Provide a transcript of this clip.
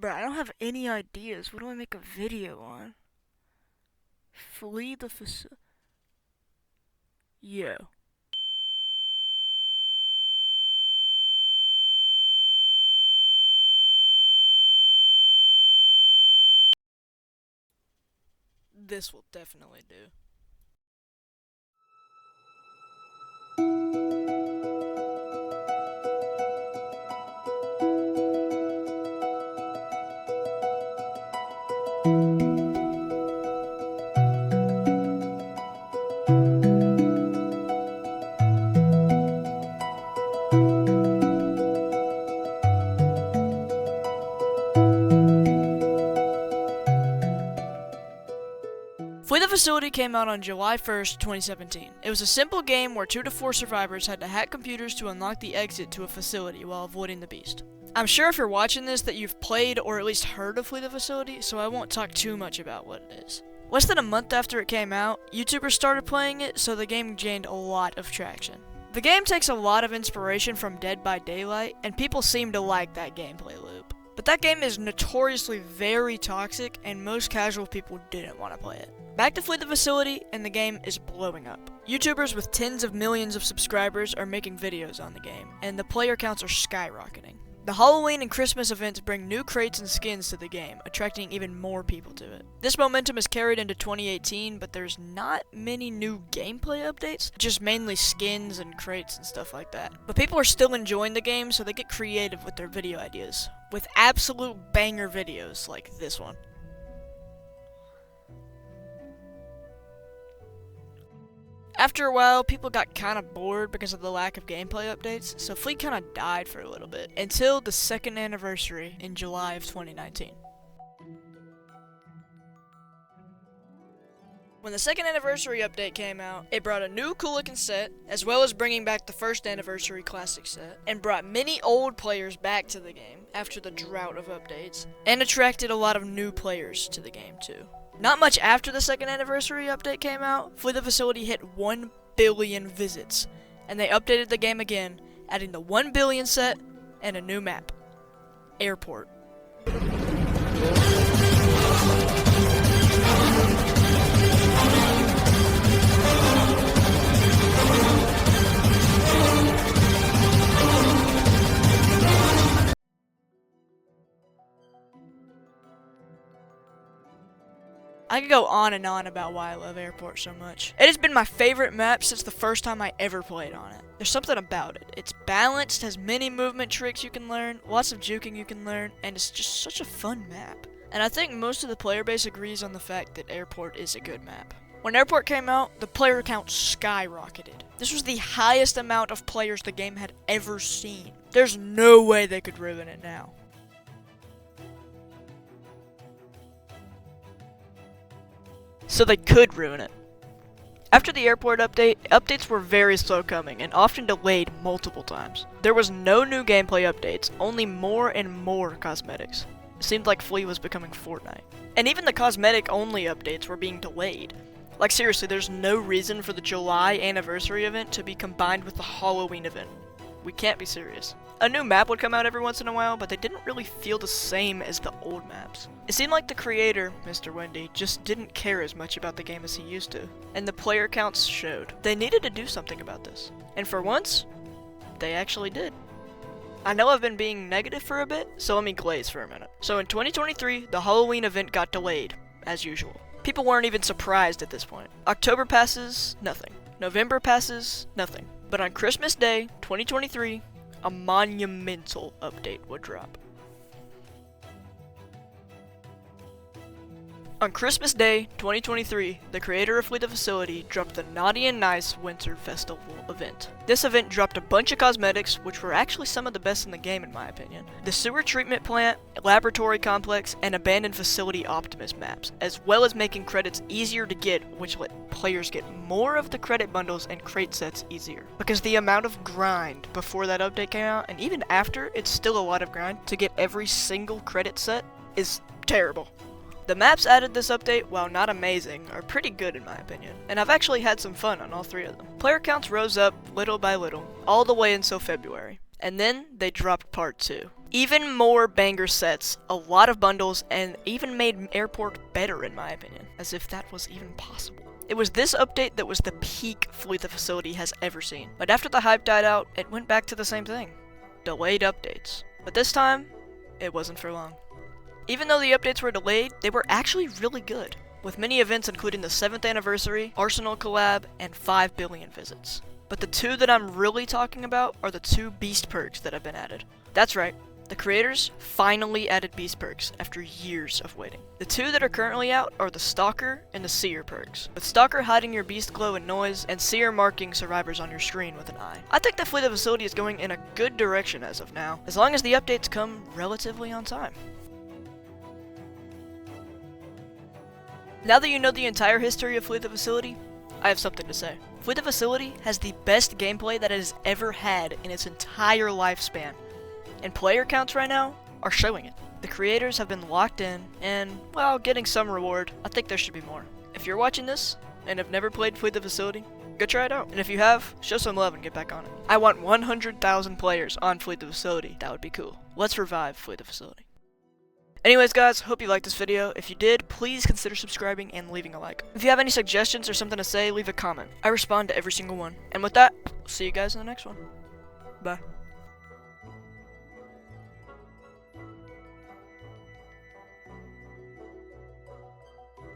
Bruh, I don't have any ideas. What do I make a video on? Flee the facility. Yo. This will definitely do. Flee the Facility came out on July 1st, 2017. It was a simple game where 2 to 4 survivors had to hack computers to unlock the exit to a facility while avoiding the beast. I'm sure if you're watching this that you've played or at least heard of Flee the Facility, so I won't talk too much about what it is. Less than a month after it came out, YouTubers started playing it, so the game gained a lot of traction. The game takes a lot of inspiration from Dead by Daylight, and people seem to like that gameplay loop. But that game is notoriously very toxic, and most casual people didn't want to play it. Back to Flee the Facility, and the game is blowing up. YouTubers with tens of millions of subscribers are making videos on the game, and the player counts are skyrocketing. The Halloween and Christmas events bring new crates and skins to the game, attracting even more people to it. This momentum is carried into 2018, but there's not many new gameplay updates, just mainly skins and crates and stuff like that. But people are still enjoying the game, so they get creative with their video ideas, with absolute banger videos like this one. After a while, people got kinda bored because of the lack of gameplay updates, so Flee kinda died for a little bit, until the second anniversary in July of 2019. When the second anniversary update came out, it brought a new cool looking set, as well as bringing back the first anniversary classic set, and brought many old players back to the game after the drought of updates, and attracted a lot of new players to the game too. Not much after the second anniversary update came out, Flee the Facility hit 1 billion visits, and they updated the game again, adding the 1 billion set and a new map. Airport. I could go on and on about why I love Airport so much. It has been my favorite map since the first time I ever played on it. There's something about it. It's balanced, has many movement tricks you can learn, lots of juking you can learn, and it's just such a fun map. And I think most of the player base agrees on the fact that Airport is a good map. When Airport came out, the player count skyrocketed. This was the highest amount of players the game had ever seen. There's no way they could ruin it now. So they could ruin it. After the Airport update, updates were very slow coming and often delayed multiple times. There was no new gameplay updates, only more and more cosmetics. It seemed like Flee was becoming Fortnite. And even the cosmetic only updates were being delayed. Like seriously, there's no reason for the July anniversary event to be combined with the Halloween event. We can't be serious. A new map would come out every once in a while, but they didn't really feel the same as the old maps. It seemed like the creator, Mr. Wendy, just didn't care as much about the game as he used to, and the player counts showed. They needed to do something about this, and for once, they actually did. I know I've been being negative for a bit, so let me glaze for a minute. So in 2023, the Halloween event got delayed, as usual. People weren't even surprised at this point. October passes, nothing. November passes, nothing. But on Christmas Day, 2023, a monumental update would drop. On Christmas Day, 2023, the creator of Flee the Facility dropped the Naughty and Nice Winter Festival event. This event dropped a bunch of cosmetics, which were actually some of the best in the game in my opinion. The sewer treatment plant, laboratory complex, and abandoned facility Optimus maps, as well as making credits easier to get, which let players get more of the credit bundles and crate sets easier. Because the amount of grind before that update came out, and even after, it's still a lot of grind to get every single credit set is terrible. The maps added this update, while not amazing, are pretty good in my opinion, and I've actually had some fun on all 3 of them. Player counts rose up little by little, all the way until February, and then they dropped part 2. even more banger sets, a lot of bundles, and even made Airport better in my opinion, as if that was even possible. It was this update that was the peak Flee the Facility has ever seen. But after the hype died out, it went back to the same thing. Delayed updates. But this time, it wasn't for long. Even though the updates were delayed, they were actually really good, with many events including the 7th anniversary, Arsenal collab, and 5 billion visits. But the two that I'm really talking about are the 2 beast perks that have been added. That's right, the creators finally added beast perks after years of waiting. The 2 that are currently out are the Stalker and the Seer perks, with Stalker hiding your beast glow and noise, and Seer marking survivors on your screen with an eye. I think that Flee the Facility is going in a good direction as of now, as long as the updates come relatively on time. Now that you know the entire history of Flee the Facility, I have something to say. Flee the Facility has the best gameplay that it has ever had in its entire lifespan, and player counts right now are showing it. The creators have been locked in, and, well, getting some reward. I think there should be more. If you're watching this, and have never played Flee the Facility, go try it out. And if you have, show some love and get back on it. I want 100,000 players on Flee the Facility. That would be cool. Let's revive Flee the Facility. Anyways guys, hope you liked this video. If you did, please consider subscribing and leaving a like. If you have any suggestions or something to say, leave a comment. I respond to every single one. And with that, see you guys in the next one. Bye.